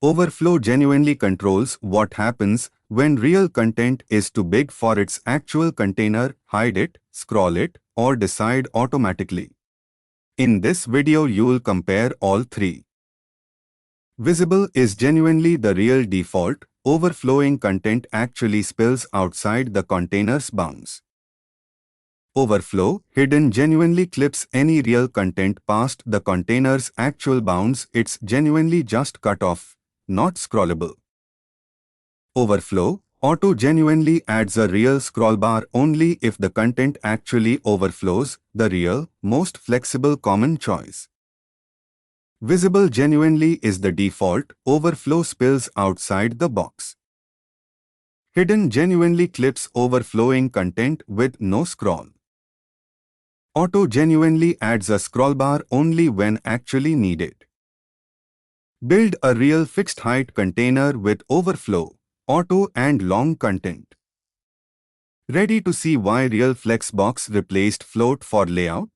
Overflow genuinely controls what happens when real content is too big for its actual container, hide it, scroll it, or decide automatically. In this video you'll compare all three. Visible is genuinely the real default. Overflowing content actually spills outside the container's bounds. Overflow hidden genuinely clips any real content past the container's actual bounds. It's genuinely just cut off, not scrollable. Overflow auto genuinely adds a real scrollbar only if the content actually overflows, the real, most flexible common choice. Visible genuinely is the default. Overflow spills outside the box. Hidden genuinely clips overflowing content with no scroll. Auto genuinely adds a scrollbar only when actually needed. Build a real fixed height container with overflow, auto and long content. Ready to see why real flexbox replaced float for layout?